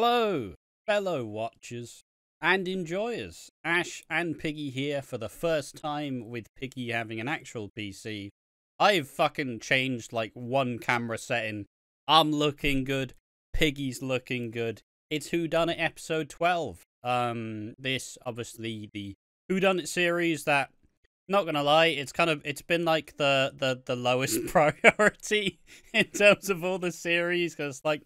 Hello, fellow watchers and enjoyers. Ash and Piggy here for the first time with Piggy having an actual PC. I've fucking changed like one camera setting. I'm looking good. Piggy's looking good. It's WHODUNNIT episode 12. This obviously the WHODUNNIT series that, not gonna lie, it's been like the lowest priority in terms of all the series, because like,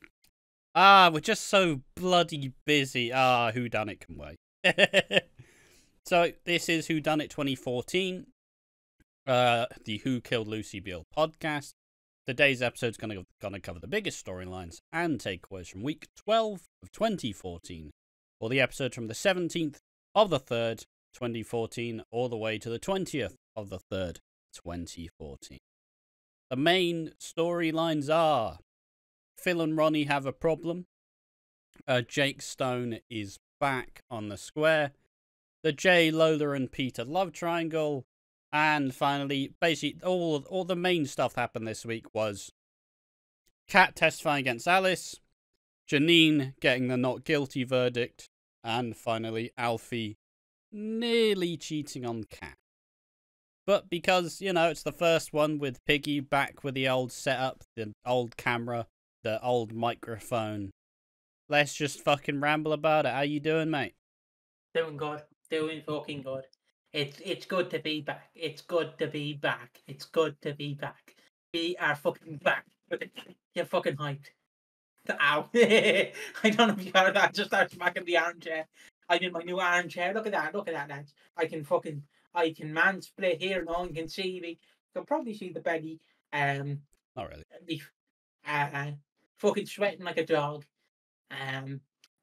we're just so bloody busy. WHODUNNIT can wait. So this is WHODUNNIT 2014, the Who Killed Lucy Beale podcast. Today's episode's gonna cover the biggest storylines and takeaways from week 12 of 2014, or the episode from the 17th of the 3rd, 2014, all the way to the 20th of the 3rd, 2014. The main storylines are: Phil and Ronnie have a problem. Jake Stone is back on the square. The Jay, Lola, and Peter love triangle. And finally, basically, all the main stuff happened this week was Kat testifying against Alice, Janine getting the not guilty verdict, and finally, Alfie nearly cheating on Kat. But because, you know, it's the first one with Piggy back with the old setup, the old camera, the old microphone, let's just fucking ramble about it. How you doing, mate? Doing good. Doing fucking good. It's good to be back. It's good to be back. It's good to be back. We are fucking back. You're fucking hyped. Ow. I don't know if you heard that. I just started smacking the armchair. I'm in my new armchair. Look at that. Look at that, lads. I can man split here now. You can see me. You can probably see the Peggy. Not really. Fucking sweating like a dog.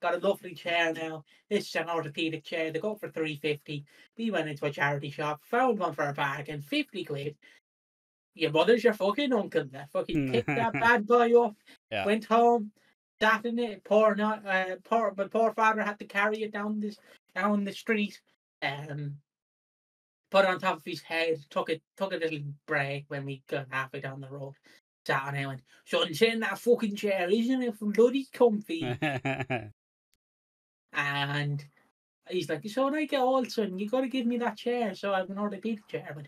Got a lovely chair now. This is an orthopedic chair. They go for $350. We went into a charity shop, found one for a bag, and 50 quid. Your mother's your fucking uncle. Fucking picked that bad boy up. Yeah. Went home, sat in it. My poor father had to carry it down the street. Put it on top of his head. Took a little break when we got halfway down the road. Sat on it and went, "Son, sit in that fucking chair, isn't it bloody comfy?" And he's like, "So when I get old, son, you got to give me that chair." So I have an orthopedic chair with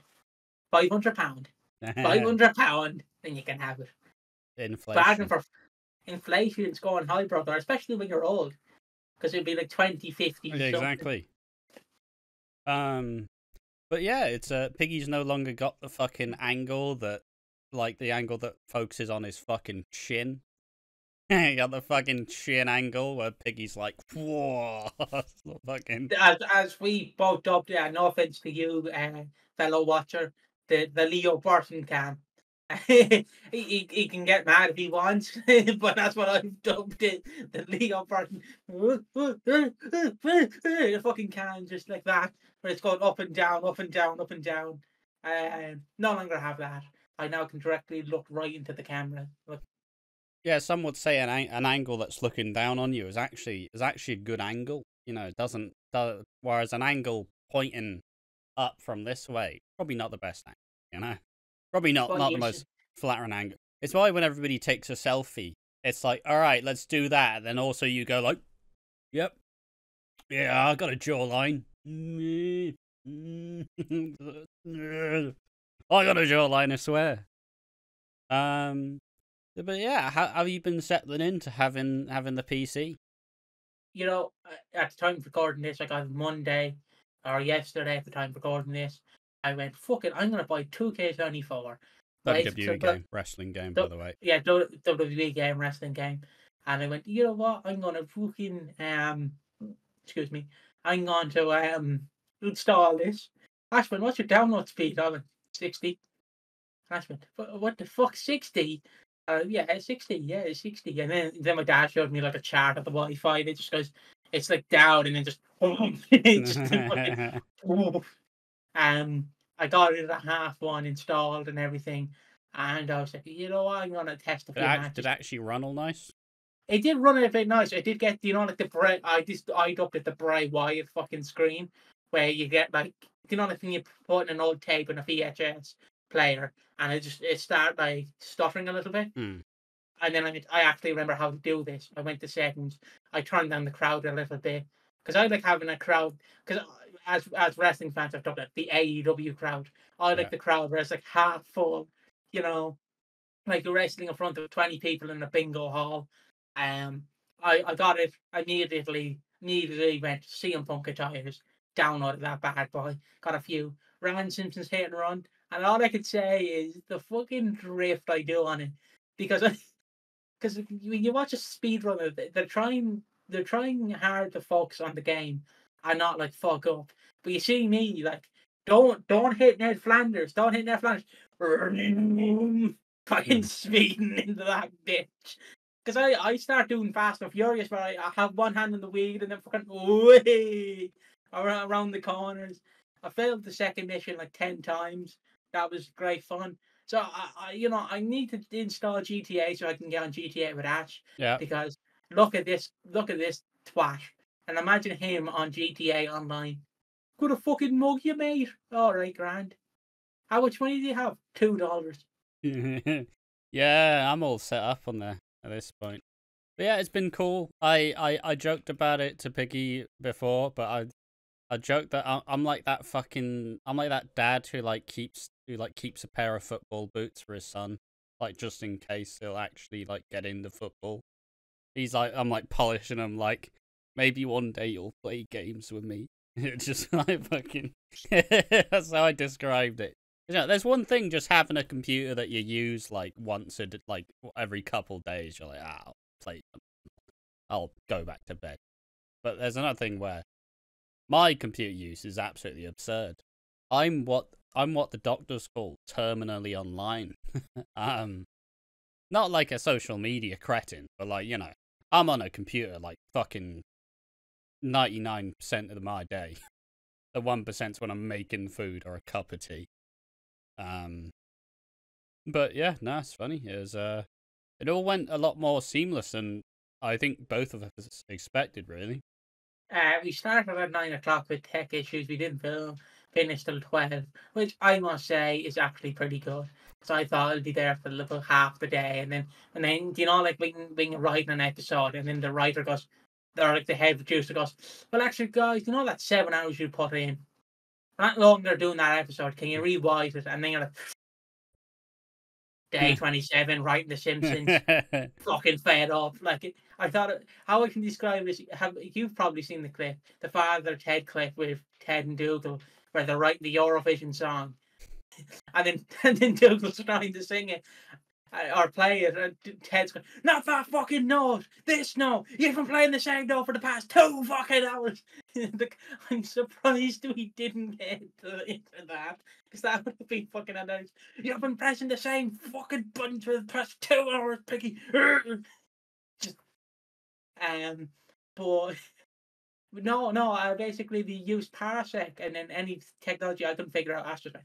£500. £500, then you can have it. Inflation. Inflation's going high, brother, especially when you're old, because it'd be like 20, 50. Yeah, exactly. But yeah, it's Piggy's no longer got the fucking angle that, like the angle that focuses on his fucking chin. You got the fucking chin angle where Piggy's like, whoa, fucking. As we both dubbed it, no offense to you, fellow watcher, the Leo Burton cam. he can get mad if he wants, but that's what I've dubbed it, the Leo Burton. The fucking can, just like that, where it's going up and down, up and down, up and down. No longer have that. I now can directly look right into the camera. Yeah, some would say an angle that's looking down on you is actually a good angle. You know, whereas an angle pointing up from this way, probably not the best angle. You know, probably not the most flattering angle. It's why when everybody takes a selfie, it's like, all right, let's do that. And then also you go like, yep, yeah, I got a jawline. I got a jawline, I swear. But yeah, how have you been settling into having the PC? You know, at the time of recording this, like on Monday or yesterday at the time of recording this, I went, fuck it, I'm going to buy 2K24. WWE game, wrestling game, by the way. Yeah, WWE game, wrestling game. And I went, you know what, I'm going to fucking, excuse me, I'm going to install this. Ashman, what's your download speed? I went, 60. Ashman, what the fuck, 60? Yeah, 60. Yeah, it's 60. And then my dad showed me like a chart of the Wi-Fi. And it just goes, it's like down, and then just, I got it at half one installed and everything, and I was like, you know what, I'm gonna test a few matches. Did it actually run all nice? It did run a bit nice. I did get, you know, like the bright. I upped at the Bray Wyatt fucking screen, where you get like, you know, like when you put an old tape in a VHS player, and it started like stuttering a little bit. and then I actually remember how to do this. I went to settings. I turned down the crowd a little bit because I like having a crowd. Because as wrestling fans, I've talked about the AEW crowd. I like the crowd where it's like half full, you know, like you're wrestling in front of 20 people in a bingo hall. I got it immediately. Immediately went CM Punk attires, downloaded that bad boy, got a few Ryan Simpson's hit and run, and all I could say is the fucking drift I do on it, because because when you watch a speedrunner, they're trying hard to focus on the game and not like fuck up. But you see me like don't hit Ned Flanders, don't hit Ned Flanders, fucking speeding into that bitch. Because I start doing Fast and Furious where I have one hand on the wheel and then fucking way around the corners. I failed the second mission like 10 times. That was great fun. So I need to install GTA so I can get on GTA with Ash. Yeah. Because look at this twat, and imagine him on GTA Online. Could a fucking mug you, mate? All right, grand. How much money do you have? $2. Yeah, I'm all set up on there at this point. But yeah, it's been cool. I joked about it to Piggy before, but I joked that I'm like that dad who keeps a pair of football boots for his son, like just in case he'll actually like get into football. I'm like polishing him, like maybe one day you'll play games with me. It's just like fucking. That's how I described it. You know, there's one thing just having a computer that you use like once like every couple days. You're like, I'll play. I'll go back to bed. But there's another thing where my computer use is absolutely absurd. I'm what the doctors call terminally online. Not like a social media cretin, but like, you know, I'm on a computer like fucking 99% of my day. The 1%'s when I'm making food or a cup of tea. But yeah, no, it's funny. It all went a lot more seamless than I think both of us expected, really. We started at 9 o'clock with tech issues. We didn't finish till 12, which I must say is actually pretty good. So I thought I'd be there for about half the day, and then you know, like when you're writing an episode, and then the writer goes, or like the head producer goes, well, actually, guys, you know that 7 hours you put in, not longer doing that episode. Can you rewrite it? And then you're like, day 27, writing The Simpsons, fucking fed up. Like, I thought, how I can describe this, you've probably seen the clip, the Father Ted clip with Ted and Dougal, where they're writing the Eurovision song, and then Dougal's trying to sing it, or play it, and Ted's going, not that fucking note, this note, you've been playing the same note for the past 2 fucking hours. I'm surprised we didn't get into that, because that would have been fucking annoying. You've been pressing the same fucking button for the past 2 hours, Piggy. Just, but no, basically we used Parsec, and then any technology I couldn't figure out Astrospec.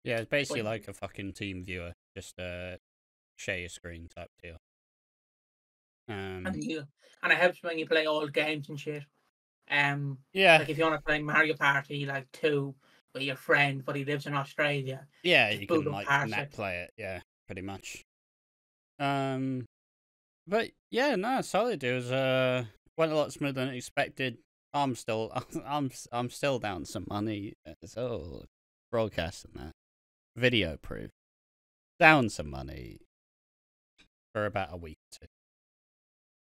Yeah, it's basically like a fucking team viewer, just share your screen type deal. And it helps when you play old games and shit. Yeah. Like if you want to play Mario Party like 2 with your friend, but he lives in Australia. Yeah, you can like net play it. Yeah, pretty much. But yeah, no, solid. It was went a lot smoother than expected. I'm still down some money. So broadcasting that video proof, down some money for about a week or 2.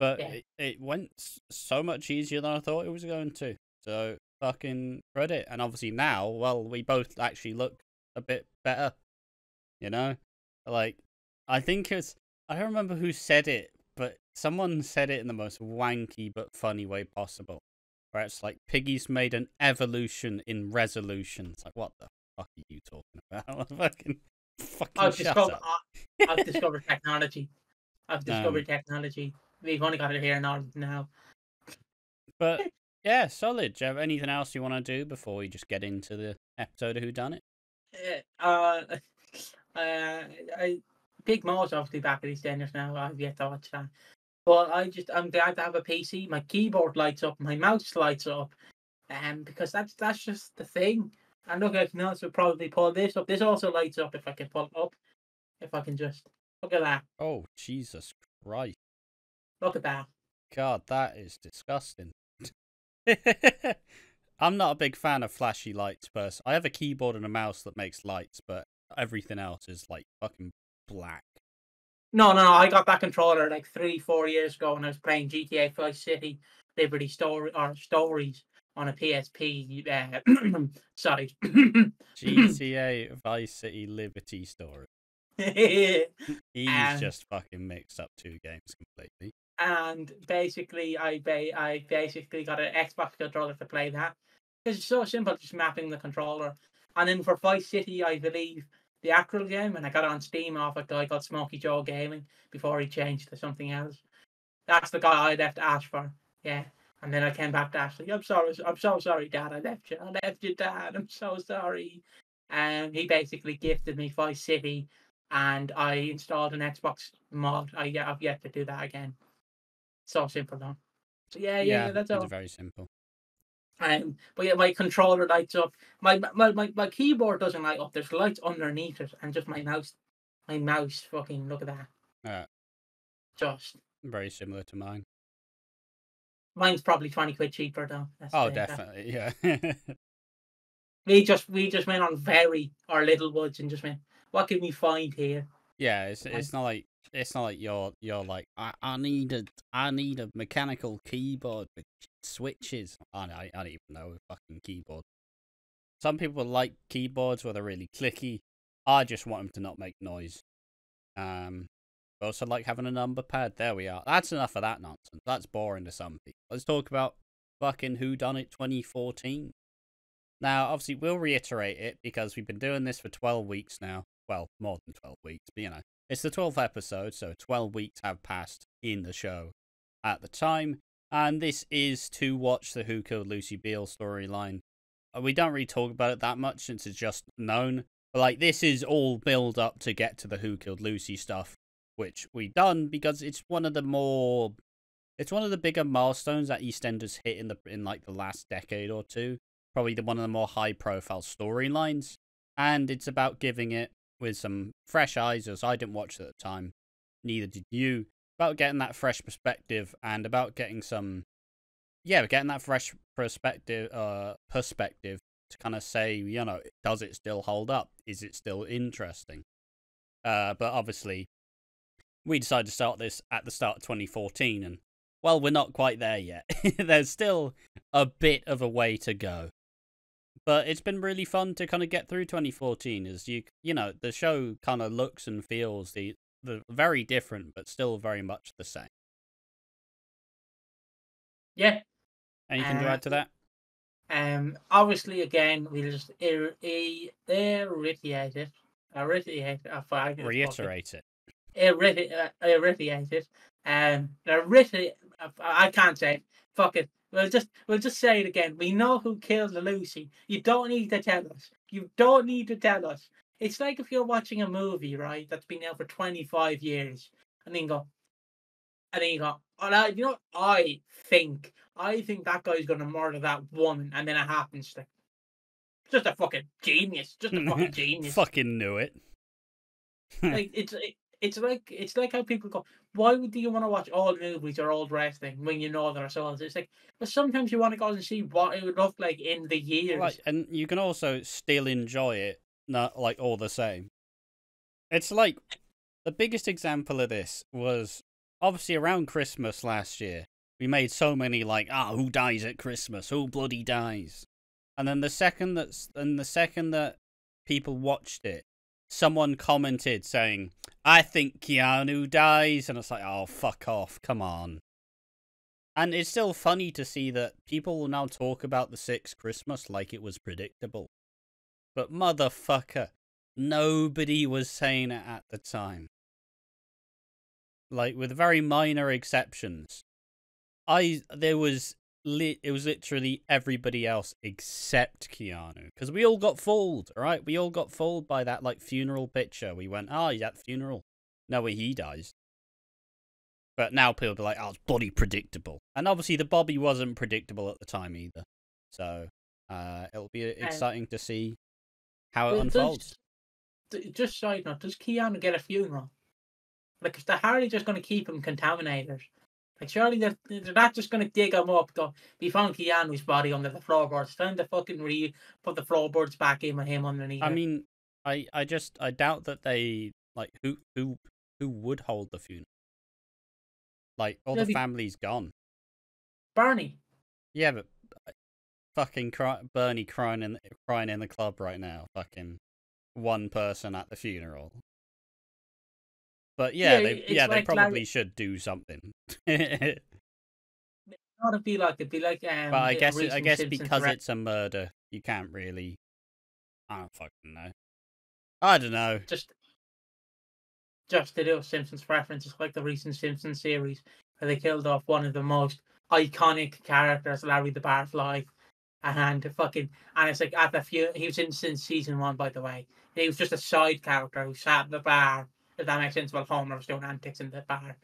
But Yeah. it went so much easier than I thought it was going to. So fucking credit. And obviously now, well, we both actually look a bit better. You know, like I think I don't remember who said it, but someone said it in the most wanky but funny way possible. Where it's like, Piggy's made an evolution in resolution. It's like, what the fuck are you talking about? fucking shut up. I've discovered technology. We've only got it here now. But yeah, solid. Do you have anything else you want to do before we just get into the episode of WHODUNNIT? Big Mo's obviously back at EastEnders now. I've yet to watch that. But I'm glad to have a PC. My keyboard lights up, my mouse lights up, because that's just the thing. And look, I can also probably pull this up. This also lights up if I can pull it up. If I can just look at that. Oh, Jesus Christ. Look at that. God, that is disgusting. I'm not a big fan of flashy lights, person. I have a keyboard and a mouse that makes lights, but everything else is like fucking black. No, I got that controller like 3-4 years ago when I was playing GTA Vice City Liberty Stories on a PSP. Sorry. GTA Vice City Liberty Story. He's just fucking mixed up two games completely. And basically, I basically got an Xbox controller to play that. It's so simple, just mapping the controller. And then for Vice City, I believe the actual game, and I got it on Steam off a guy called Smokey Joe Gaming before he changed to something else. That's the guy I left Ash for. Yeah. And then I came back to Ashley. I'm so sorry, Dad. I left you, Dad. I'm so sorry. And he basically gifted me Vice City, and I installed an Xbox mod. I've yet to do that again. So simple, though. So yeah, that's all. It's very simple. But yeah, my controller lights up. My keyboard doesn't light up. There's lights underneath it, and just my mouse fucking, look at that. Just very similar to mine. Mine's probably 20 quid cheaper though. Definitely, yeah. we just went on our little woods and just went, what can we find here? Yeah, it's not like you're like I need a mechanical keyboard with switches. I don't even know a fucking keyboard. Some people like keyboards where they're really clicky. I just want them to not make noise. I also like having a number pad. There we are. That's enough of that nonsense. That's boring to some people. Let's talk about fucking WHODUNNIT 2014. Now, obviously, we'll reiterate it because we've been doing this for 12 weeks now. Well, more than 12 weeks, but you know. It's the 12th episode, so 12 weeks have passed in the show at the time. And this is to watch the Who Killed Lucy Beale storyline. We don't really talk about it that much since it's just known. But, like, this is all build up to get to the Who Killed Lucy stuff, which we've done because it's one of the bigger milestones that EastEnders hit in like the last decade or two. Probably one of the more high profile storylines. And it's about giving it with some fresh eyes, as I didn't watch it at the time. Neither did you. About getting that fresh perspective and about getting getting that fresh perspective to kind of say, you know, does it still hold up? Is it still interesting? But obviously, we decided to start this at the start of 2014, and, well, we're not quite there yet. There's still a bit of a way to go. But it's been really fun to kind of get through 2014, as you know, the show kind of looks and feels the very different, but still very much the same. Yeah. Anything to add to that? Obviously, again, we'll just reiterate it. I can't say it. Fuck it. We'll just say it again. We know who killed Lucy. You don't need to tell us. It's like if you're watching a movie, right, that's been out for 25 years, and then you go, oh, you know what? I think that guy's gonna murder that woman, and then it happens. Like, just a fucking genius. Fucking knew it. Like it's like how people go, why do you want to watch old movies or old wrestling when you know their souls? It's like, but sometimes you want to go and see what it would look like in the years. Right, and you can also still enjoy it, not like all the same. It's like the biggest example of this was obviously around Christmas last year. We made so many like, who dies at Christmas? Who bloody dies? And then the second that people watched it, someone commented saying, I think Keanu dies. And it's like, oh, fuck off. Come on. And it's still funny to see that people will now talk about the Sixth Christmas like it was predictable. But motherfucker, nobody was saying it at the time. Like, with very minor exceptions. It was literally everybody else except Keanu. Because we all got fooled, alright? We all got fooled by that, like, funeral picture. We went, he's at the funeral. No way he dies. But now people are like, it's bloody predictable. And obviously the Bobby wasn't predictable at the time either. So, it'll be exciting to see how it unfolds. Just side note, does Keanu get a funeral? Like, if they're hardly just going to keep him contaminated. Like, surely they're not just going to dig him up. We found Keanu's body under the floorboards. It's time to fucking put the floorboards back in with him underneath. I mean, I doubt that they like who would hold the funeral. Like, all the family's gone. Bernie. Yeah, but fucking Bernie crying in the club right now. Fucking one person at the funeral. But yeah, they probably should do something. It'd be like but I guess because it's a murder, you can't really. I don't fucking know. I don't know. Just to do a Simpsons reference, it's like the recent Simpsons series where they killed off one of the most iconic characters, Larry the Barfly, and it's like at the he was in since season 1, by the way. He was just a side character who sat at the bar, if that makes sense, while Homer was doing antics in the bar.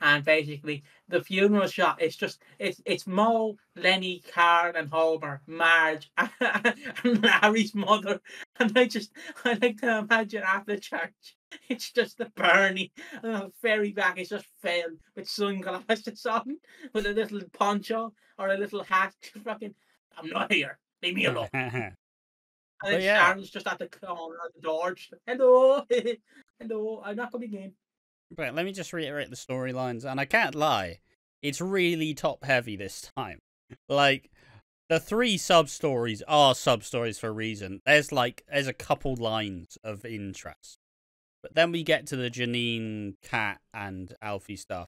And basically, the funeral shot, it's Moe, Lenny, Carl, and Homer, Marge, and Larry's mother. And I like to imagine at the church, it's just the Bernie, and the very back is just Phil with sunglasses on, with a little poncho or a little hat. Fucking, I'm not here. Leave me alone. And then Sharon's just at the corner of the door. Just, hello, hello. I'm not coming in. But let me just reiterate the storylines, and I can't lie, it's really top-heavy this time. Like, the 3 sub-stories are sub-stories for a reason. There's a couple lines of interest. But then we get to the Janine, Kat, and Alfie stuff.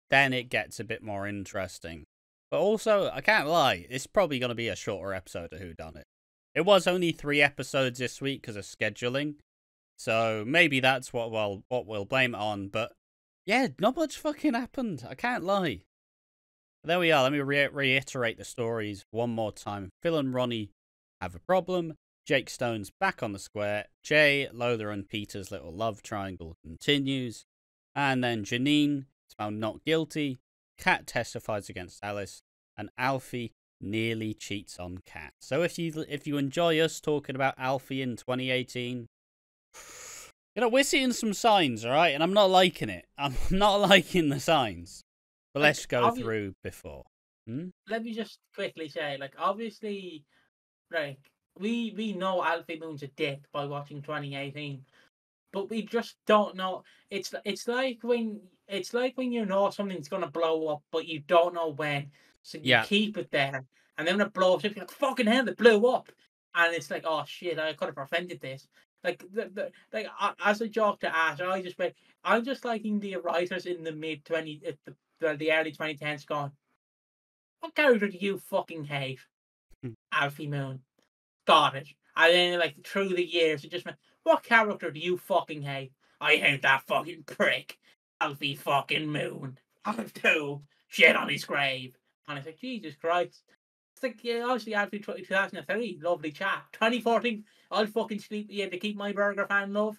Then it gets a bit more interesting. But also, I can't lie, it's probably going to be a shorter episode of WHODUNNIT. It was only 3 episodes this week because of scheduling. So maybe that's what we'll blame it on. But yeah, not much fucking happened. I can't lie. But there we are. Let me reiterate the stories one more time. Phil and Ronnie have a problem. Jake Stone's back on the square. Jay, Lola, and Peter's little love triangle continues. And then Janine is found not guilty. Kat testifies against Alice. And Alfie nearly cheats on Kat. So if you enjoy us talking about Alfie in 2018... we're seeing some signs, all right? And I'm not liking it. I'm not liking the signs. But let's go through before. Let me just quickly say, obviously, we know Alfie Moon's a dick by watching 2018, but we just don't know. It's like when you know something's gonna blow up, but you don't know when, so you keep it there, and then when it blows up, you're like, fucking hell, it blew up, and it's like, oh shit, I could have prevented this. As a joke to Ash, I'm just liking the writers in the the early 2010s going, what character do you fucking hate? Alfie Moon. Got it. And then through the years, it just went, what character do you fucking hate? I hate that fucking prick. Alfie fucking Moon. I have to shit on his grave. And it's like, Jesus Christ. It's like, yeah, obviously Alfie 2003, lovely chat. 2014, I'll fucking sleep with you to keep my burger fan love.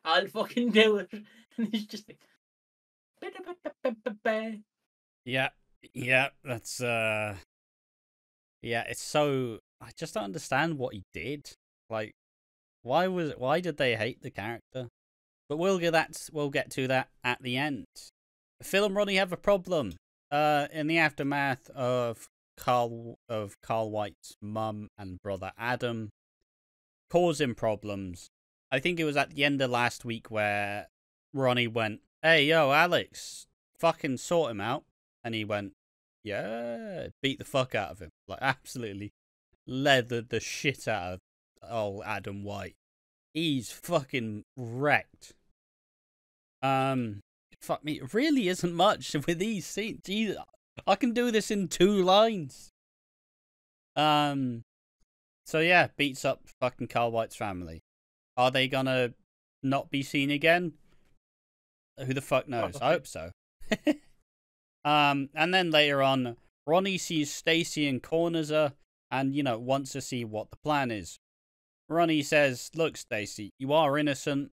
I'll fucking do it. And it's just like... Yeah, that's... Yeah, it's so... I just don't understand what he did. Like, why did they hate the character? But we'll get to that at the end. Phil and Ronnie have a problem. In the aftermath of Carl White's mum and brother Adam causing problems. I think it was at the end of last week where Ronnie went, "Hey, yo, Alex, fucking sort him out," and he went, "Yeah," beat the fuck out of him, absolutely leathered the shit out of old Adam White. He's fucking wrecked. Fuck me, it really isn't much with these scenes. Jesus, I can do this in 2 lines. So yeah, beats up fucking Carl White's family. Are they gonna not be seen again? Who the fuck knows? I hope so. And then later on, Ronnie sees Stacy and corners her, and wants to see what the plan is. Ronnie says, "Look, Stacy, you are innocent,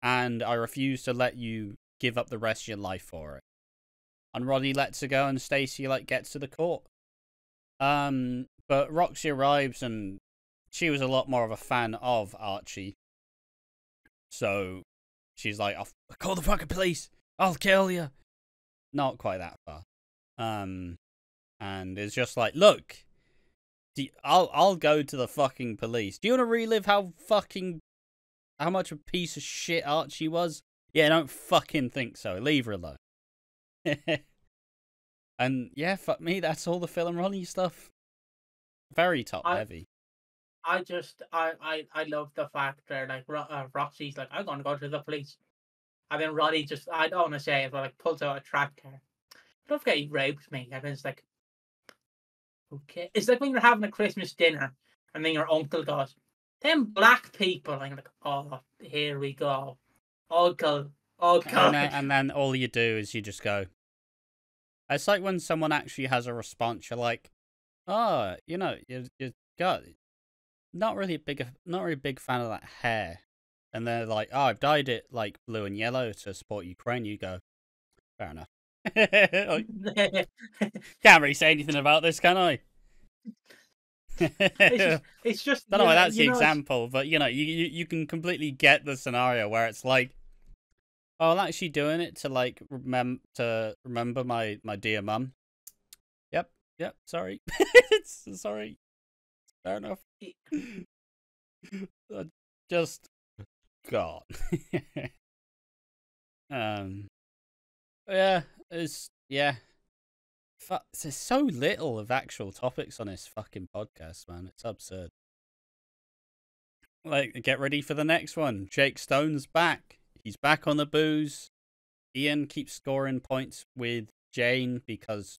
and I refuse to let you give up the rest of your life for it." And Ronnie lets her go, and Stacy gets to the court. But Roxy arrives, and she was a lot more of a fan of Archie, so she's like, I'll call the fucking police. I'll kill you. Not quite that far. And it's just like, look, I'll go to the fucking police. Do you want to relive how much a piece of shit Archie was? Yeah, I don't fucking think so. Leave her alone. And yeah, fuck me, that's all the Phil and Ronnie stuff. Very top heavy. I love the fact that like Roxy's like, I'm gonna go to the police, and then Ronnie just, I don't want to say it, but like pulls out a tractor. Don't forget he raped me. And it's like, okay, it's like when you're having a Christmas dinner, and then your uncle goes, "Them black people," and you're like, oh, here we go, uncle, and then all you do is you just go. It's like when someone actually has a response. You're like, oh, you got not really a big fan of that hair, and they're like, oh, I've dyed it like blue and yellow to support Ukraine. You go, fair enough. Like, can't really say anything about this, can I? it's just don't know why that's the example, but you can completely get the scenario where it's like, oh, I'm actually doing it to like remember my dear mum. Yep, sorry. Sorry. Fair enough. Just God. Yeah, there's so little of actual topics on this fucking podcast, man. It's absurd. Like, get ready for the next one. Jake Stone's back. He's back on the booze. Ian keeps scoring points with Jane because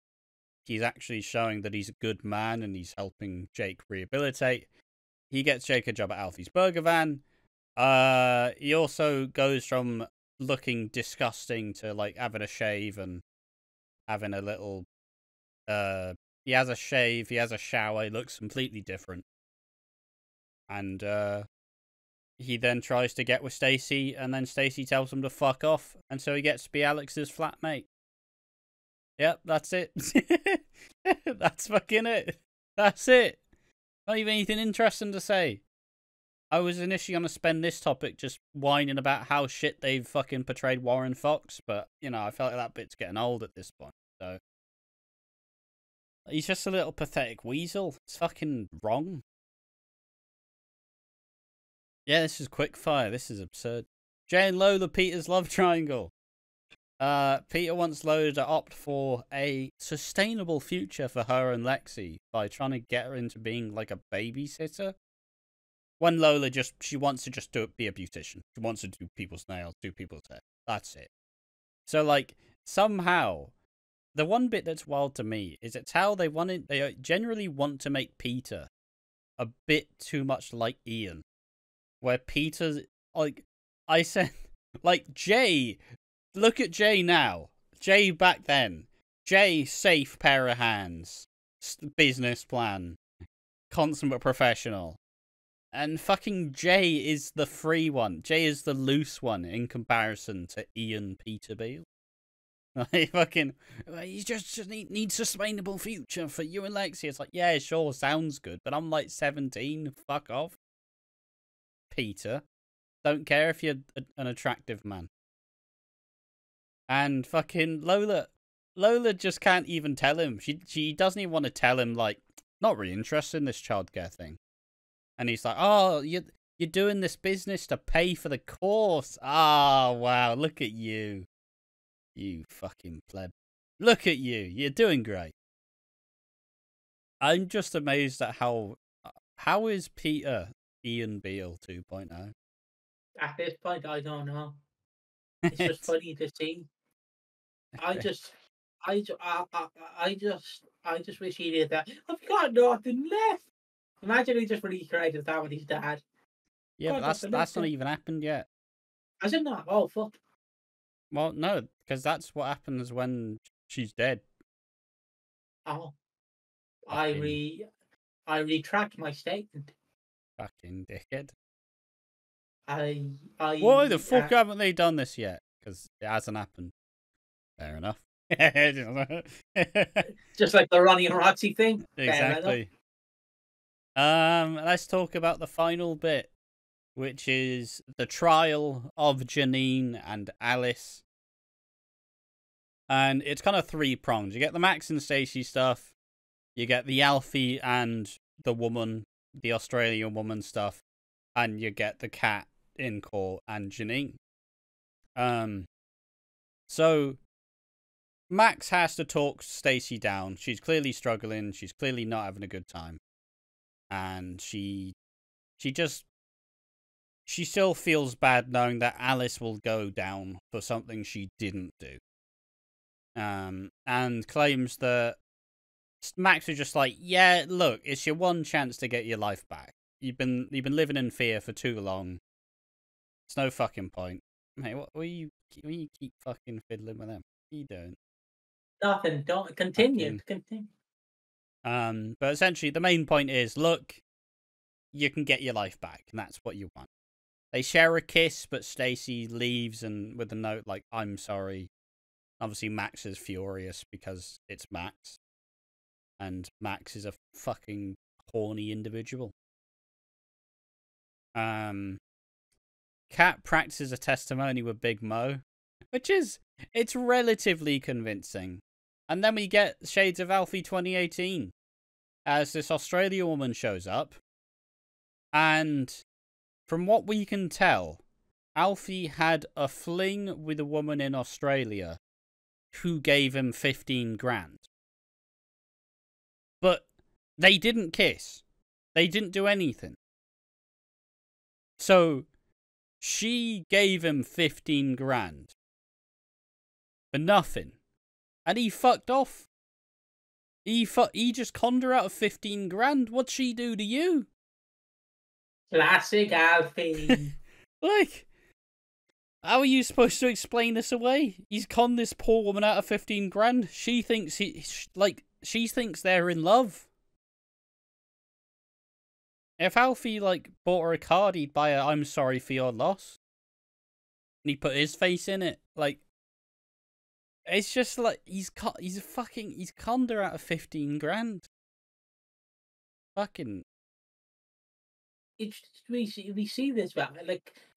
he's actually showing that he's a good man and he's helping Jake rehabilitate. He gets Jake a job at Alfie's Burger Van. He also goes from looking disgusting to like having a shave and having a little he has a shave, he has a shower, he looks completely different. And he then tries to get with Stacey, and then Stacey tells him to fuck off, and so he gets to be Alex's flatmate. Yep, that's it. That's fucking it. That's it. Not even anything interesting to say. I was initially going to spend this topic just whining about how shit they've fucking portrayed Warren Fox, but, I felt like that bit's getting old at this point, so. He's just a little pathetic weasel. It's fucking wrong. Yeah, this is quickfire. This is absurd. Jay and Lola, Peter's love triangle. Peter wants Lola to opt for a sustainable future for her and Lexi by trying to get her into being like a babysitter. When Lola she wants to just be a beautician. She wants to do people's nails, do people's hair. That's it. So like somehow, the one bit that's wild to me is it's how they generally want to make Peter a bit too much like Ian. Where Peter's, like, I said, like, Jay, look at Jay now. Jay back then. Jay, safe pair of hands. Business plan. Consummate professional. And fucking Jay is the free one. Jay is the loose one in comparison to Ian Peter Beale. Like, fucking, you just need sustainable future for you and Lexi. It's like, yeah, sure, sounds good, but I'm like 17, fuck off. Peter, don't care if you're an attractive man. And fucking Lola just can't even tell him. She doesn't even want to tell him, like, not really interested in this childcare thing. And he's like, oh, you're doing this business to pay for the course. Ah, wow, look at you. You fucking pleb. Look at you. You're doing great. I'm just amazed at how is Peter Ian Beale 2.0? At this point, I don't know. It's just funny to see. I just wish he did that. I've got nothing left. Imagine he just recreated that with his dad. Yeah, but that's not even happened yet. Has it not? Oh fuck. Well, no, because that's what happens when she's dead. Oh, I retract my statement. Fucking dickhead. Why the fuck haven't they done this yet? Because it hasn't happened. Fair enough. Just like the Ronnie and Roxy thing. Exactly. Let's talk about the final bit. which is the trial of Janine and Alice. And it's kind of three pronged. You get the Max and Stacey stuff, you get the Alfie and the woman, the Australian woman stuff, and you get the cat in court and Janine. So Max has to talk Stacey down. She's clearly struggling. She's clearly not having a good time, and she still feels bad knowing that Alice will go down for something she didn't do. And claims that Max is just like, yeah, look, it's your one chance to get your life back. You've been living in fear for too long. It's no fucking point. Mate, what you keep fucking fiddling with them? What are you doing? Nothing. Don't continue. Continue. But essentially the main point is, look, you can get your life back, and that's what you want. They share a kiss, but Stacey leaves and with a note like, I'm sorry. Obviously Max is furious because it's Max. And Max is a fucking horny individual. Kat practices a testimony with Big Mo, it's relatively convincing. And then we get shades of Alfie 2018 as this Australian woman shows up. And from what we can tell, Alfie had a fling with a woman in Australia who gave him 15 grand. But they didn't kiss. They didn't do anything. So she gave him 15 grand for nothing. And he fucked off. He just conned her out of 15 grand. What'd she do to you? Classic Alfie. Like, how are you supposed to explain this away? He's conned this poor woman out of 15 grand. She thinks she thinks they're in love. If Alfie, bought her a card, he'd buy a I'm sorry for your loss. And he put his face in it. It's just he's conned her out of 15 grand. Fucking. We see this,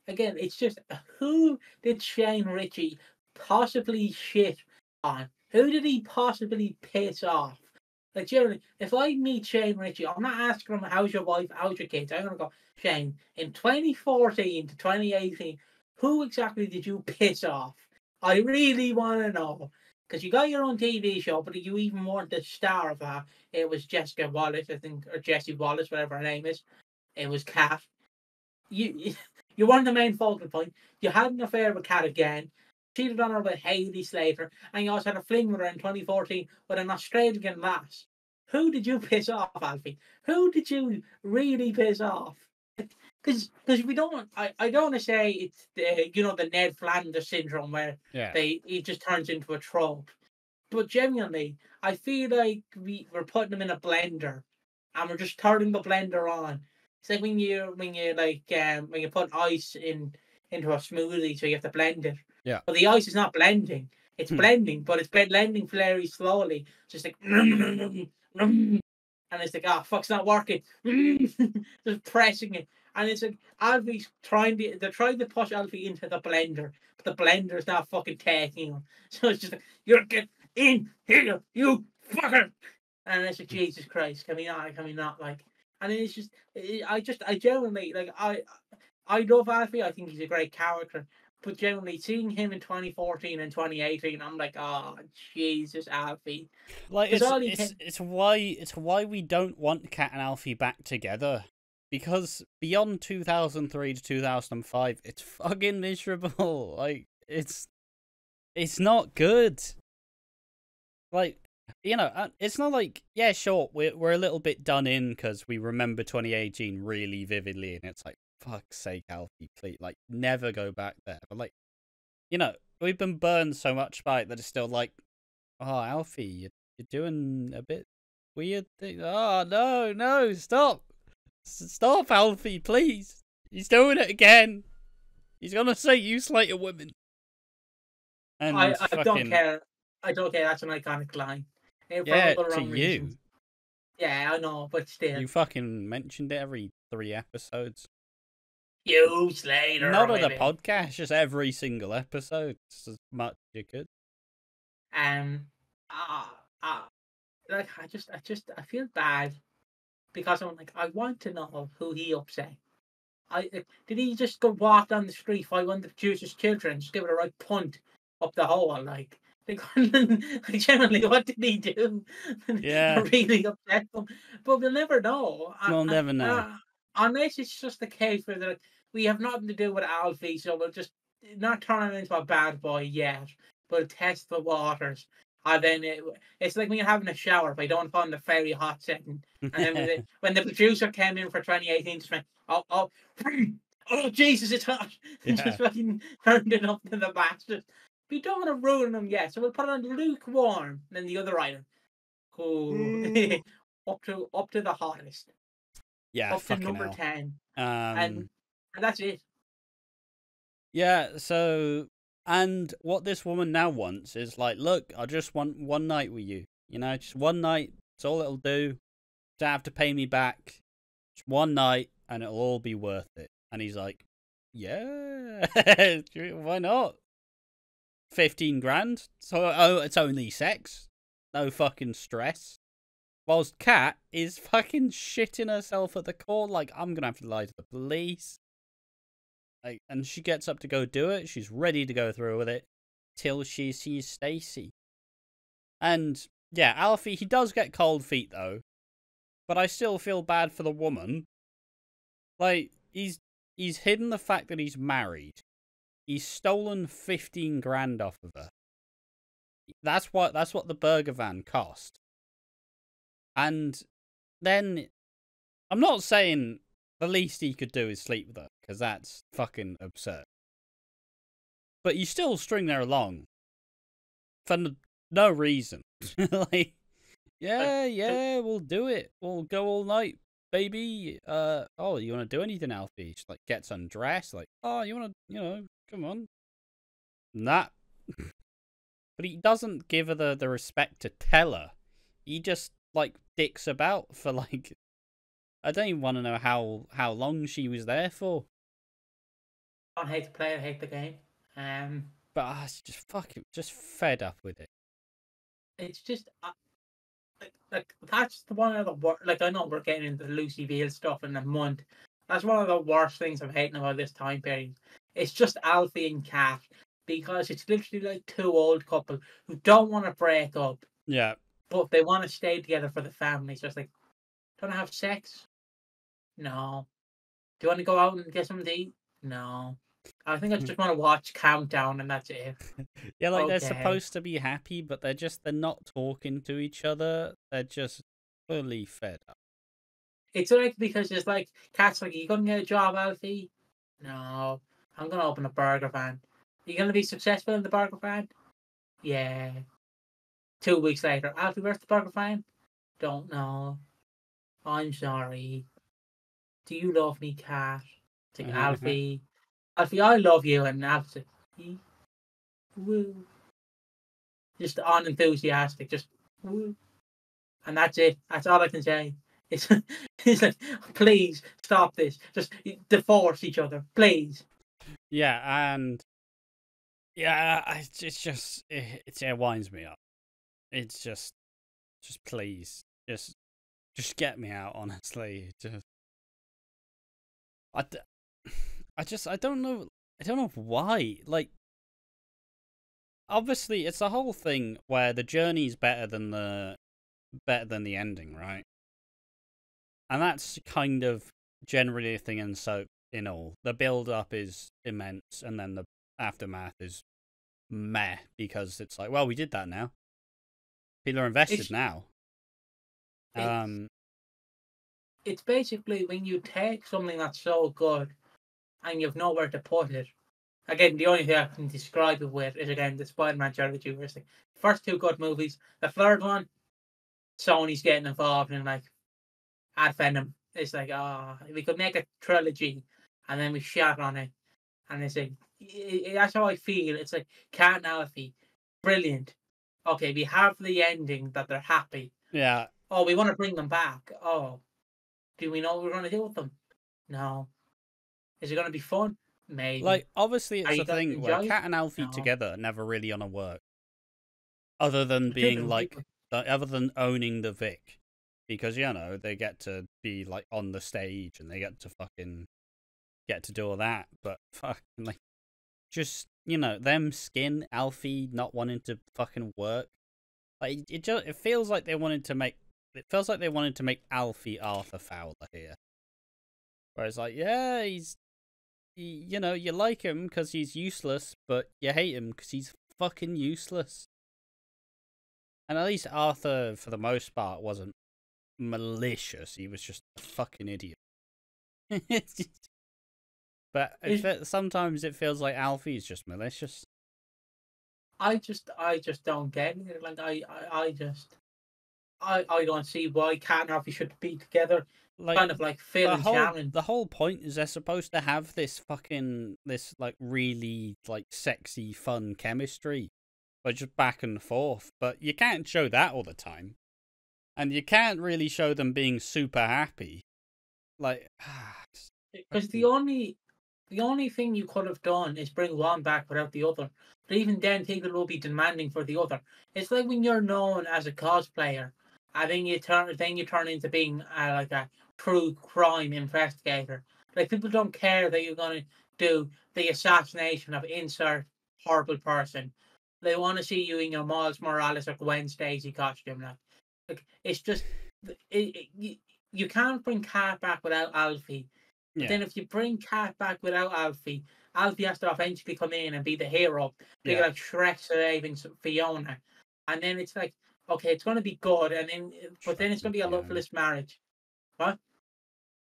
again, it's just, who did Shane Ritchie possibly shit on? Who did he possibly piss off? Generally, if I meet Shane Ritchie, I'm not asking him, how's your wife, how's your kids? I'm going to go, Shane, in 2014 to 2018, who exactly did you piss off? I really want to know. Because you got your own TV show, but you even weren't the star of that. It was Jessica Wallace, I think, or Jessie Wallace, whatever her name is. It was Kat. You weren't the main focal point. You had an affair with Kat again. Cheated on her with Hayley Slater. And you also had a fling with her in 2014 with an Australian lass. Who did you piss off, Alfie? Who did you really piss off? Because we don't. I don't want to say it's the Ned Flanders syndrome where it just turns into a trope. But genuinely, I feel like we're putting them in a blender, and we're just turning the blender on. It's like when you put ice into a smoothie, so you have to blend it. Yeah. But the ice is not blending; it's blending, but it's blending very slowly. Just like, and it's like, fuck, it's not working. Just pressing it, and it's like Alfie's they're trying to push Alfie into the blender, but the blender is not fucking taking him. So it's just like, you're get in here, you fucker. And it's like, Jesus Christ, can we not And it's just, I genuinely, I love Alfie. I think he's a great character. But generally, seeing him in 2014 and 2018, I'm like, oh, Jesus, Alfie. It's why we don't want Kat and Alfie back together. Because beyond 2003 to 2005, it's fucking miserable. It's not good. It's not yeah, sure, we're a little bit done in because we remember 2018 really vividly, and it's like, fuck's sake, Alfie, please, never go back there. But we've been burned so much by it that it's still oh, Alfie, you're doing a bit weird thing. Oh, no, stop, Alfie, please. He's doing it again. He's gonna say you slate women. And I don't care. I don't care. That's an iconic line. Yeah, to you. Yeah, I know, but still. You fucking mentioned it every 3 episodes. You Slater, Not on the maybe. podcast, just every single episode. It's as much as you could. Um, uh, uh, like I feel bad because I'm like, I want to know who he upset. Did he just go walk down the street, find one of the producer's children, and just give it a right punt up the hole? Like genuinely, what did he do? Yeah, Really upset them, but we'll never know. we'll never know. Unless it's just the case where they're like, we have nothing to do with Alfie, so we'll just not turn him into a bad boy yet. We'll test the waters. And then it's like when you're having a shower, if I don't find the very hot setting. And then when the producer came in for 2018, just went, oh, oh, Jesus, it's hot. Yeah. Just fucking turned it up to the max. We don't want to ruin them yet, so we'll put it on lukewarm. And then the other item, up to the hottest. Yeah, Up to number hell. 10. And that's it. Yeah, so, and what this woman now wants is like, look, I just want one night with you. You know, just one night. That's all it'll do. Don't have to pay me back. Just one night, and it'll all be worth it. And he's like, yeah, why not? 15 grand. So, oh, it's only sex. No fucking stress. Whilst Kat is fucking shitting herself at the core, like, I'm gonna have to lie to the police. Like, and she gets up to go do it. She's ready to go through with it till she sees Stacy. And yeah, Alfie, he does get cold feet though, but I still feel bad for the woman. Like, he's hidden the fact that he's married. He's stolen 15 grand off of her. That's what the burger van cost. And then, I'm not saying the least he could do is sleep with her, because that's fucking absurd. But you still string her along for no reason. Like, yeah, we'll do it. We'll go all night, baby. Oh, you want to do anything, Alfie? She, like, gets undressed. Like, oh, you want to, come on. Nah. But he doesn't give her the respect to tell her. He just, like, dicks about for, like, I don't even want to know how long she was there for. I don't hate the play, I hate the game. But I was just fed up with it. It's just like that's the one of the worst. Like, I know we're getting into Lucy Beale stuff in a month. That's one of the worst things I'm hating about this time period. It's just Alfie and Kat, because it's literally like two old couple who don't want to break up. Yeah. But they want to stay together for the family. It's just like, don't I have sex? No. Do you want to go out and get something to eat? No. I think I just want to watch Countdown and that's it. Yeah, like, Okay. they're supposed to be happy, but they're not talking to each other. They're just fully fed up. It's like, because it's like, Kat's like, you gonna get a job, Alfie? No. I'm gonna open a burger van. You gonna be successful in the burger van? Yeah. 2 weeks later, Alfie, where's the burger van? Don't know. I'm sorry. Do you love me, Kat? It's like, Alfie, I love you, and Alfie's like, woo. Just unenthusiastic, just woo. And that's it. That's all I can say. It's like, please stop this. Just divorce each other, please. Yeah, and yeah, it winds me up. It's just please, just get me out. Honestly, I don't know why. Like, obviously, it's a whole thing where the journey's better than the ending, right? And that's kind of generally a thing in soap. In all, the build up is immense, and then the aftermath is meh, because it's like, well, we did that now. People are invested now. It's basically when you take something that's so good and you've nowhere to put it. Again, the only thing I can describe it with is, again, the Spider-Man trilogy. Where it's like, first two good movies. The third one, Sony's getting involved in, like, ad venom. It's like, we could make a trilogy, and then we shat on it. And it's like, that's how I feel. It's like, Kat and Alfie, brilliant. Okay, we have the ending that they're happy. Yeah. Oh, we want to bring them back. Oh, do we know what we're going to do with them? No. Is it going to be fun? Maybe. Like, obviously, Are it's you a going to thing where enjoy it? Cat and Alfie No. together are never really gonna work. Other than Two being different people. like, other than owning the Vic, because they get to be like on the stage and they get to fucking get to do all that. But fucking like, just them skin Alfie not wanting to fucking work. Like it feels like they wanted to make. It feels like they wanted to make Alfie Arthur Fowler here. Whereas like, yeah, you like him because he's useless, but you hate him because he's fucking useless. And at least Arthur, for the most part, wasn't malicious. He was just a fucking idiot. But sometimes it feels like Alfie's just malicious. I just don't get it. Like I don't see why Cat and Alfie should be together. Like, Kind of like Phil and Sharon. the whole point is they're supposed to have this like really like sexy fun chemistry, but just back and forth. But you can't show that all the time, and you can't really show them being super happy. Like, Because the only thing you could have done is bring one back without the other. But even then, people will be demanding for the other. It's like when you're known as a cosplayer, and then you turn into being like a true crime investigator. Like, people don't care that you're going to do the assassination of insert horrible person. They want to see you in your Miles Morales or Gwen Stacy costume. Like it's just you can't bring Cat back without Alfie. But then if you bring Cat back without Alfie, Alfie has to eventually come in and be the hero. Be like Shrek saving Fiona. And then it's like, okay, it's going to be good, and then but then it's going to be a loveless marriage. What?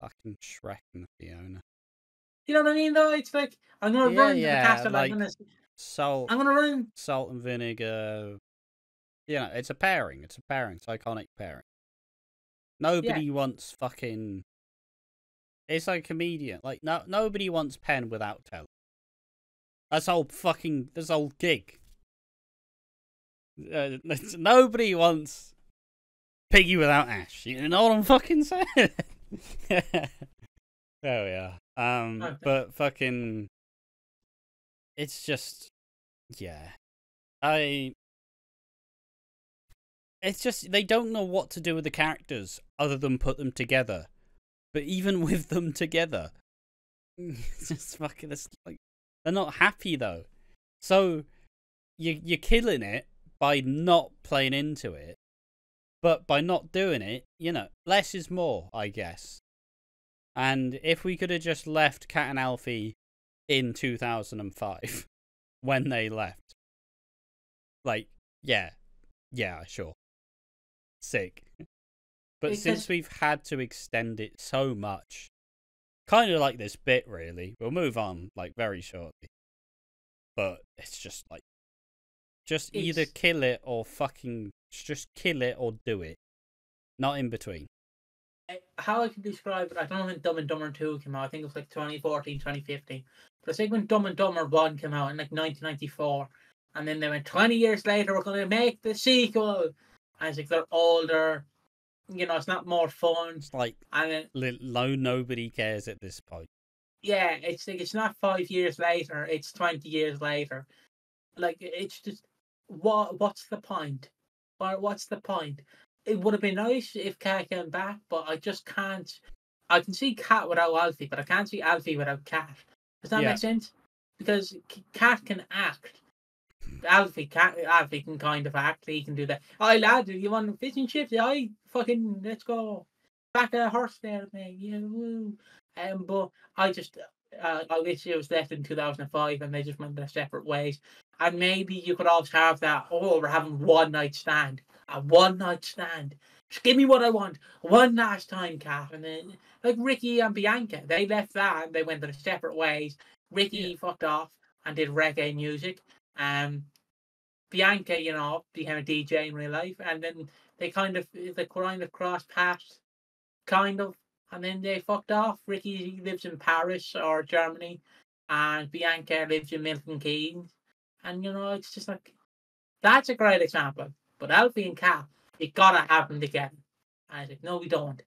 Fucking Shrek and Fiona. You know what I mean, though? It's like, I'm going to run into the castle. Like, I'm going salt. to run. Salt and vinegar. It's a pairing. It's a pairing. It's an iconic pairing. Nobody wants fucking... It's like a comedian. Like, nobody wants Penn without Teller. That's whole gig. Nobody wants Piggy without Ash. You know what I'm fucking saying? There we are. Okay. But fucking... It's just... Yeah. It's just, they don't know what to do with the characters other than put them together. But even with them together, it's just fucking, it's like, they're not happy though. So, you're killing it by not playing into it. But by not doing it, less is more, I guess. And if we could have just left Cat and Alfie in 2005, when they left, like, yeah, sure. Sick. But since we've had to extend it so much, kind of like this bit, really, we'll move on, like, very shortly. But it's just, like, either kill it or fucking, just kill it or do it. Not in between. How I can describe it, I don't know when Dumb and Dumber 2 came out, I think it was like 2014, 2015. But it's like when Dumb and Dumber 1 came out in like 1994, and then they went 20 years later, we're going to make the sequel. And it's like they're older, it's not more fun. It's like, and nobody cares at this point. Yeah, it's like, it's not 5 years later, it's 20 years later. Like, it's just, what's the point? What's the point? It would have been nice if Cat came back, but I just can't. I can see Cat without Alfie, but I can't see Alfie without Cat. Does that make sense? Because Cat can act. Alfie can kind of act. He can do that. Oh, lad, do you want fish and chips? I fucking, let's go. Back a horse there, mate. Yeah, woo. But I just, I wish it was left in 2005 and they just went their separate ways. And maybe you could also have that, we're having one night stand. A one night stand. Just give me what I want. One last time, Cat. And then, like Ricky and Bianca, they left that and they went their separate ways. Ricky fucked off and did reggae music. Bianca, became a DJ in real life, and then they kind of crossed paths, kind of, and then they fucked off. Ricky lives in Paris or Germany, and Bianca lives in Milton Keynes, and it's just like, that's a great example. But Alfie and Cat, you gotta have them together. And I was like, no, we don't.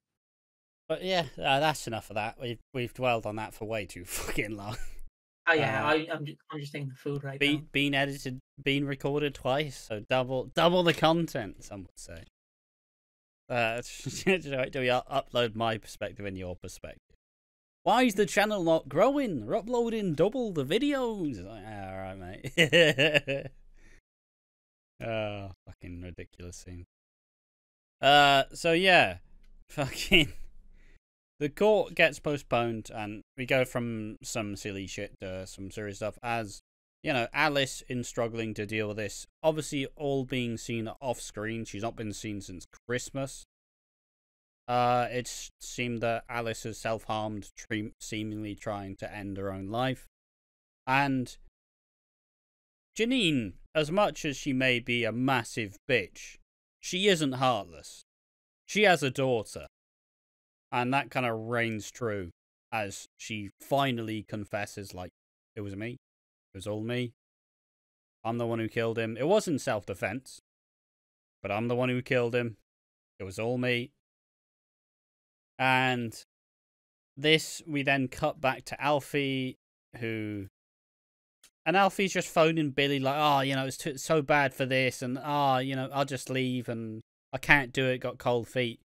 But yeah, that's enough of that. We've dwelled on that for way too fucking long. Oh yeah, I'm just thinking of food right now. Being edited, being recorded twice, so double the content. Some would say. Do we upload my perspective and your perspective? Why is the channel not growing? We're uploading double the videos. Alright, mate. Oh, fucking ridiculous scene. So yeah, fucking the court gets postponed, and we go from some silly shit to some serious stuff. As you know, Alice in struggling to deal with this, obviously all being seen off screen. She's not been seen since Christmas. It seemed that Alice has self-harmed, seemingly trying to end her own life. And Janine, as much as she may be a massive bitch, she isn't heartless. She has a daughter. And that kind of reigns true as she finally confesses, like, it was me. It was all me. I'm the one who killed him. It wasn't self-defense, but I'm the one who killed him. It was all me. And this, we then cut back to Alfie, and Alfie's just phoning Billy like, oh, you know, it's so bad for this, and you know, I'll just leave, and I can't do it, got cold feet.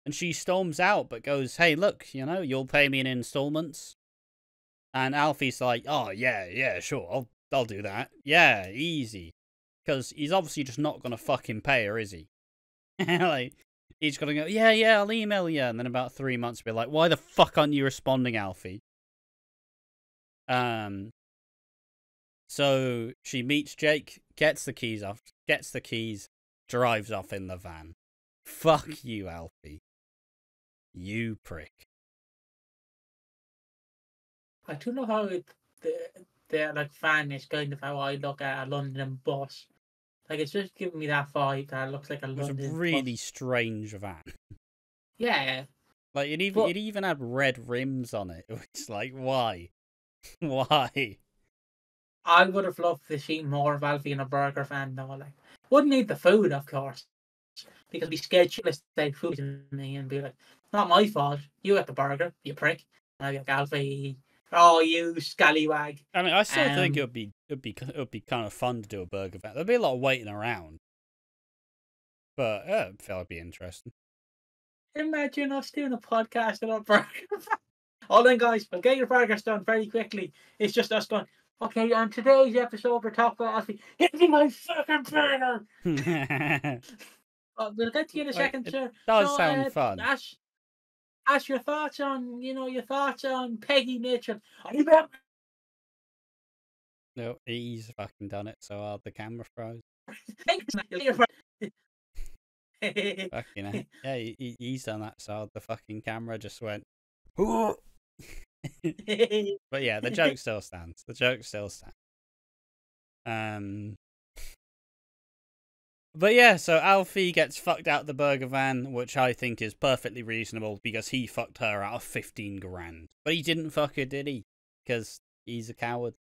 And she storms out, but goes, hey, look, you know, you'll pay me in installments. And Alfie's like, oh, yeah, sure, I'll do that. Yeah, easy. Because he's obviously just not going to fucking pay her, is he? Like, he's going to go, yeah, I'll email you. And then about 3 months, be like, why the fuck aren't you responding, Alfie? So she meets Jake, gets the keys, drives off in the van. Fuck you, Alfie. You prick. I don't know how the like van is kind of how I look at a London bus. Like, it's just giving me that vibe that it looks like a London bus. It was a really strange van. Yeah. Like, it even had red rims on it. It's like, why? Why? I would have loved to see more of Alfie in a burger van, though. Like, wouldn't need the food, of course, because we scared shitless to take food to me and be like, not my fault. You ate the burger, you prick. And I'd be like, Alfie, oh, you scallywag. I mean, I still think it would be kind of fun to do a burger van. There'd be a lot of waiting around, but I feel it'd be interesting. Imagine us doing a podcast about burger van. Hold on, guys, we'll get your burgers done very quickly. It's just us going, okay, on today's episode, we're talking about Alfie. Hit me my fucking burger! We'll get to you in a second, sir. It does sound fun. Ask your thoughts on, Peggy Mitchell. No, he's fucking done it so hard the camera froze. Fucking hell. Yeah, he's done that so hard the fucking camera just went. But yeah, the joke still stands. But yeah, so Alfie gets fucked out the burger van, which I think is perfectly reasonable because he fucked her out of 15 grand. But he didn't fuck her, did he? Because he's a coward.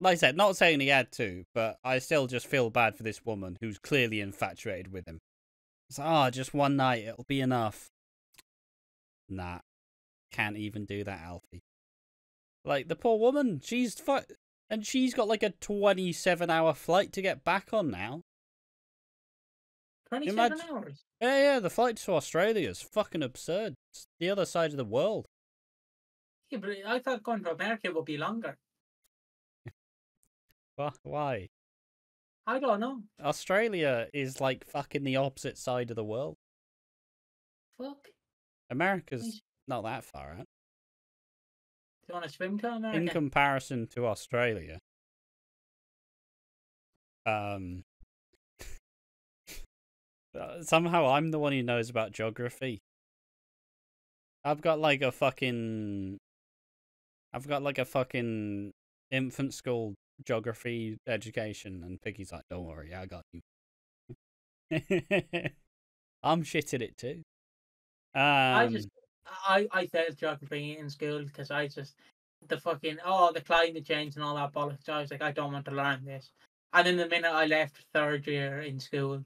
Like I said, not saying he had to, but I still just feel bad for this woman who's clearly infatuated with him. It's like, just one night, it'll be enough. Nah. Can't even do that, Alfie. Like, the poor woman, she's got like a 27-hour flight to get back on now. 27 hours? Yeah, the flight to Australia is fucking absurd. It's the other side of the world. Yeah, but I thought going to America would be longer. Why? I don't know. Australia is like fucking the opposite side of the world. Fuck. America's not that far out. Do you want to swim to America? In comparison to Australia. Somehow I'm the one who knows about geography. I've got like a fucking infant school geography education, and Piggy's like, don't worry, I got you. I'm shit at it too. I failed geography in school because the climate change and all that bollocks. I was like, I don't want to learn this. And then the minute I left third year in school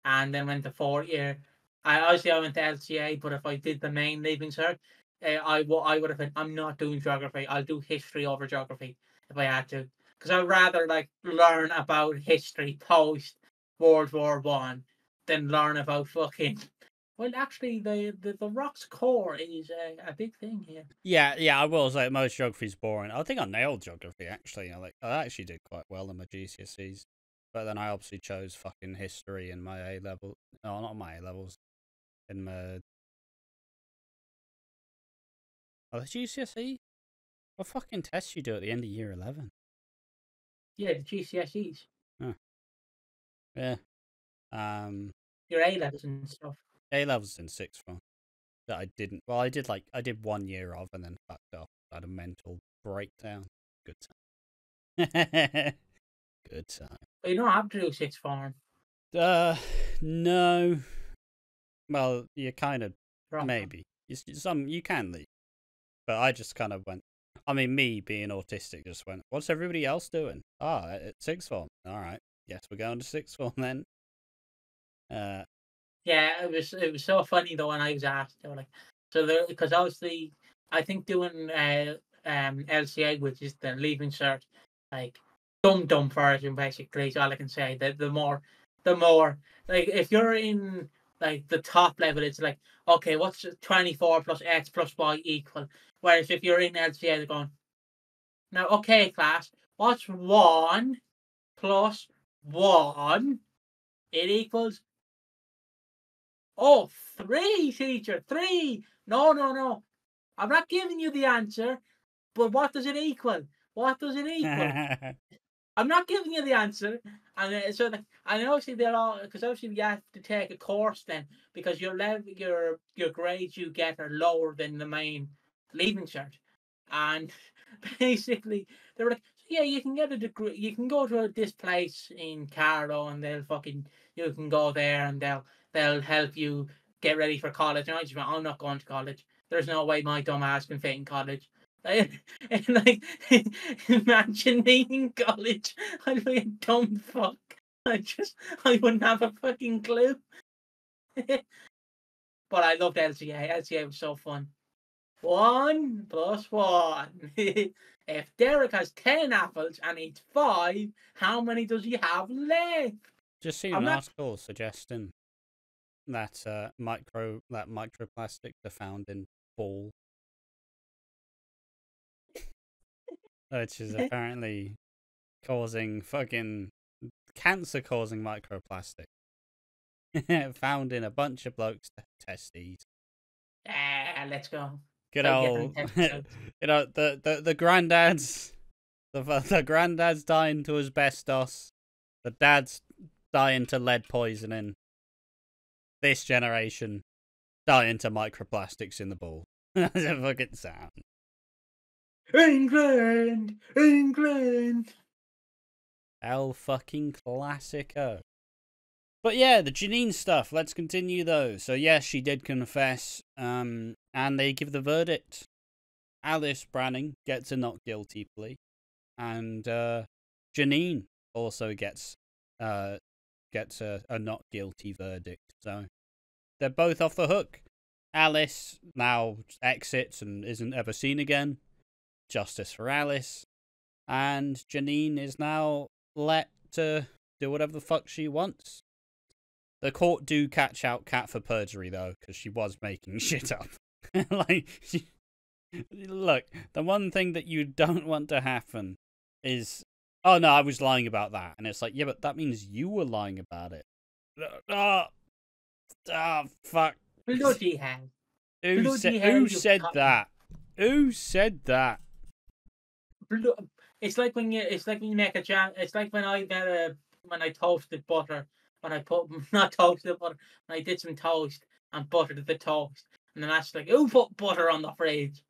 and then went to fourth year, I went to LCA, but if I did the main leaving cert, I would have been. I'm not doing geography. I'll do history over geography if I had to, because I'd rather like learn about history post World War I than learn about fucking. Well, actually, the rock's core is a big thing here. Yeah, I will say most geography's boring. I think I nailed geography actually. I actually did quite well in my GCSEs, but then I obviously chose fucking history in my A level. No, not my A levels. In my the GCSE. What fucking tests you do at the end of year 11? Yeah, the GCSEs. Huh. Yeah. Your A levels and stuff. A levels in sixth form that I didn't. Well, I did 1 year of and then fucked off. I had a mental breakdown. Good time. Good time. But you don't have to do sixth form. No. Well, you kind of Right. maybe. You can leave, but I just kind of went. I mean, me being autistic just went. What's everybody else doing? At sixth form. All right. Yes, we're going to sixth form then. Yeah, it was so funny though when I was asked. They were like, because obviously I think doing LCA, which is the leaving cert, like dumb version basically is all I can say. The more like if you're in like the top level, it's like, okay, what's 24 plus X plus Y equal? Whereas if you're in LCA, they're going, now okay class, what's 1 plus 1? It equals, oh, 3, teacher, 3. No. I'm not giving you the answer, but what does it equal? What does it equal? I'm not giving you the answer. And so, and obviously they're all, because obviously you have to take a course then, because your grades you get are lower than the main leaving cert. And basically they were like, yeah, you can get a degree, you can go to this place in Carlow and you can go there and they'll help you get ready for college. And I just went, I'm not going to college. There's no way my dumb ass can fit in college. Like, imagine me in college. I'd be a dumb fuck. I wouldn't have a fucking clue. But I loved LCA. LCA was so fun. 1 plus 1. If Derek has 10 apples and eats 5, how many does he have left? Just seen an article suggesting that microplastics are found in ball, which is apparently causing fucking cancer-causing microplastic. Found in a bunch of blokes' testes. Let's go. Good old, the granddads, the granddads dying to asbestos, the dads dying to lead poisoning. This generation dying to microplastics in the ball. That's a fucking sound. England. El fucking classico. But yeah, the Janine stuff. Let's continue though. So yes, she did confess. And they give the verdict. Alice Branning gets a not guilty plea, and Janine also gets a not guilty verdict. So they're both off the hook. Alice now exits and isn't ever seen again. Justice for Alice. And Janine is now let to do whatever the fuck she wants. The court do catch out Kat for perjury, though, because she was making shit up. Look, the one thing that you don't want to happen is, oh no, I was lying about that. And it's like, yeah, but that means you were lying about it. Fuck. Bloody hell. Who said that? Who said that? It's like when you make a jam. It's like when I toasted butter. When I not toasted butter. When I did some toast and buttered the toast, and then Ash like, who put butter on the fridge?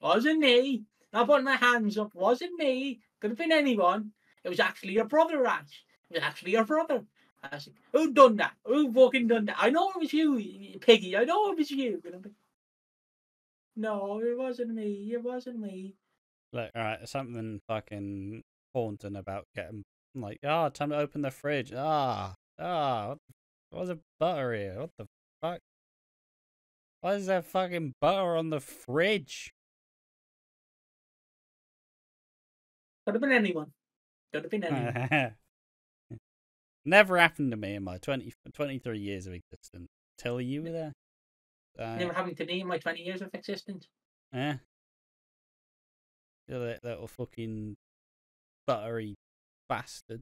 Wasn't me. Not putting my hands up. Wasn't me. Could have been anyone. It was actually your brother, Ash. It was actually your brother. I was like, who done that? Who fucking done that? I know it was you, Piggy. I know it was you. And I'm like, no, it wasn't me. It wasn't me. Look, alright, something fucking haunting about getting, like, time to open the fridge. What was a butter here? What the fuck? Why is there fucking butter on the fridge? Could have been anyone. Could have been anyone. Never happened to me in my 23 years of existence. Till you were there. Never happened to me in my 20 years of existence. Yeah. You little fucking buttery bastard.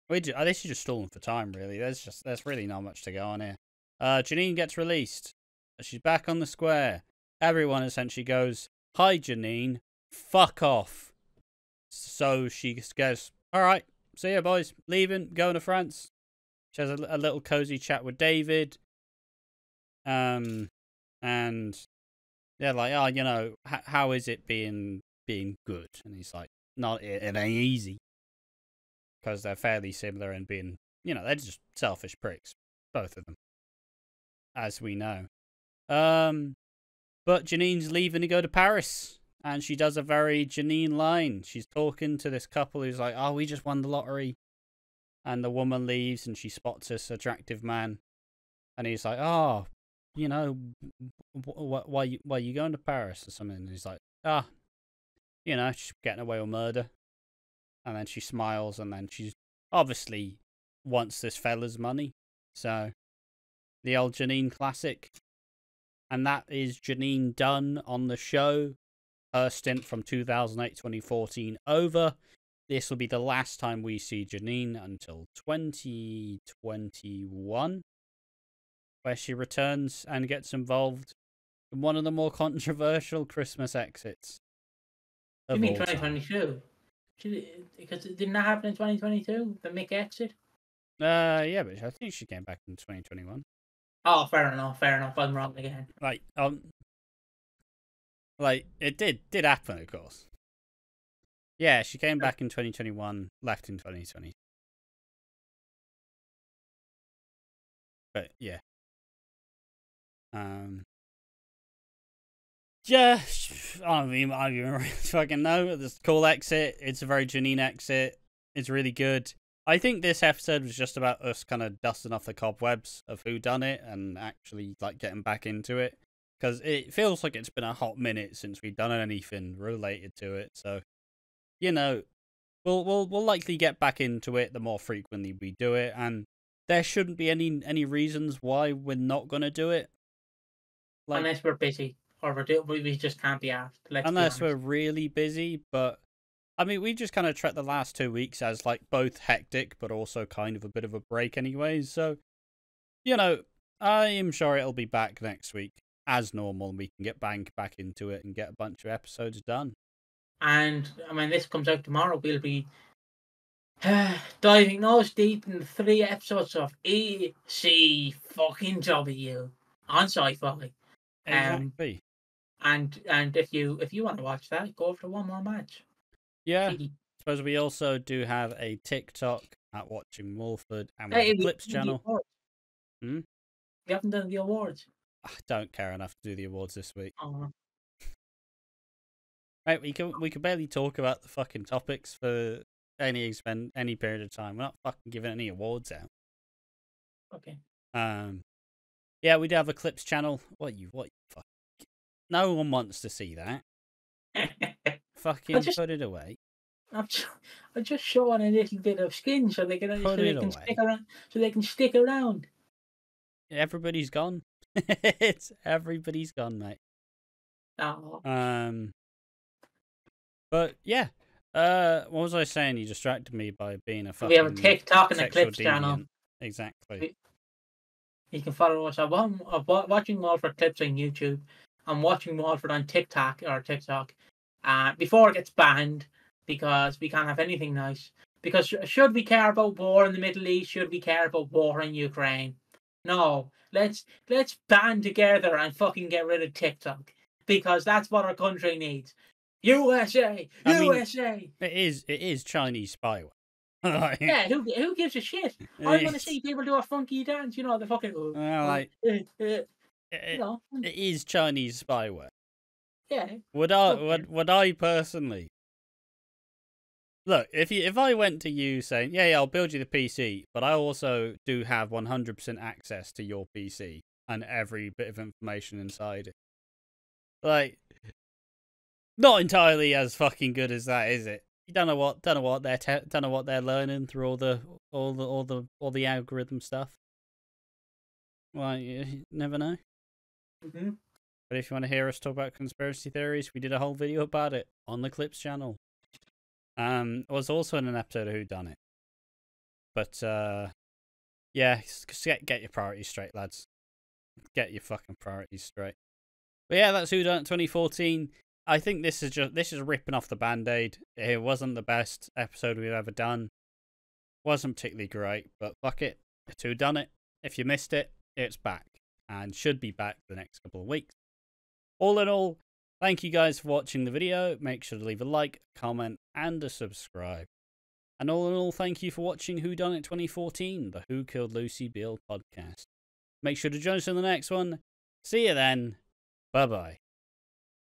This is just stalling for time, really. There's really not much to go on here. Janine gets released. She's back on the square. Everyone essentially goes, "Hi, Janine. Fuck off." So she goes, "All right, see ya, boys. Leaving, going to France." She has a little cozy chat with David. And they're like, "Oh, you know, how is it being good?" And he's like, "Not, it ain't easy." Because they're fairly similar in being, you know, they're just selfish pricks, both of them, as we know. But Janine's leaving to go to Paris, and she does a very Janine line. She's talking to this couple who's like, "Oh, we just won the lottery," and the woman leaves, and she spots this attractive man, and he's like, "Oh, you know, why you going to Paris or something?" And he's like, "Ah, you know, she's getting away with murder." And then she smiles, and then she's obviously wants this fella's money. So, the old Janine classic. And that is Janine done on the show. Her stint from 2008-2014 over. This will be the last time we see Janine until 2021, where she returns and gets involved in one of the more controversial Christmas exits. You mean 2022? Because it didn't happen in 2022, the Mick exit? Yeah, but I think she came back in 2021. Oh, fair enough. I'm wrong again. It did happen, of course. Yeah, she came back in 2021, left in 2020. But yeah. Yeah, I don't even really fucking know. This cool exit. It's a very Janine exit. It's really good. I think this episode was just about us kind of dusting off the cobwebs of WHODUNNIT and actually like getting back into it, because it feels like it's been a hot minute since we've done anything related to it. So, you know, we'll likely get back into it the more frequently we do it, and there shouldn't be any reasons why we're not gonna do it. Like, unless we're busy. Or we just can't be asked. Unless we're really busy, but I mean, we just kind of treat the last 2 weeks as like both hectic, but also kind of a bit of a break anyways. So, you know, I am sure it'll be back next week as normal, and we can get back into it and get a bunch of episodes done. And I mean, this comes out tomorrow. We'll be diving nose deep in 3 episodes of EC fucking W on Sci-Fi. Exactly. And if you want to watch that, go for one more match. Yeah. I suppose we also do have a TikTok at Watching Walford, and we have a Clips channel. You haven't done the awards. I don't care enough to do the awards this week. Oh. Right, we can barely talk about the fucking topics for any period of time. We're not fucking giving any awards out. Okay. Yeah, we do have a Clips channel. What you fuck? No one wants to see that. Fucking put it away. I'm just showing a little bit of skin so they can stick around. Everybody's gone. Everybody's gone, mate. Oh. But yeah. What was I saying? You distracted me by being a fucking. We have a TikTok and a Clips channel. Exactly. You can follow us at Watching Walford Clips on YouTube. I'm Watching Walford on TikTok. Before it gets banned, because we can't have anything nice. Because should we care about war in the Middle East? Should we care about war in Ukraine? No. Let's band together and fucking get rid of TikTok, because that's what our country needs. USA. I mean, it is Chinese spyware. Yeah, who gives a shit? I want to see people do a funky dance. You know, the fucking. It is Chinese spyware. Yeah. Would I personally Look, if I went to you saying, yeah, I'll build you the PC, but I also do have 100% access to your PC and every bit of information inside it. Like, not entirely as fucking good as that, is it? You don't know what they're learning through all the algorithm stuff. Well, you never know. Mm-hmm. But if you want to hear us talk about conspiracy theories, we did a whole video about it on the Clips channel. I was also in an episode of WHODUNNIT. But yeah, get your priorities straight, lads. Get your fucking priorities straight. But yeah, that's WHODUNNIT 2014. I think this is ripping off the band-aid. It wasn't the best episode we've ever done. Wasn't particularly great, but fuck it. It's WHODUNNIT. If you missed it, it's back. And should be back the next couple of weeks. All in all, thank you guys for watching the video. Make sure to leave a like, comment, and a subscribe. And all in all, thank you for watching WHODUNNIT 2014, the Who Killed Lucy Beale podcast. Make sure to join us in the next one. See you then. Bye-bye.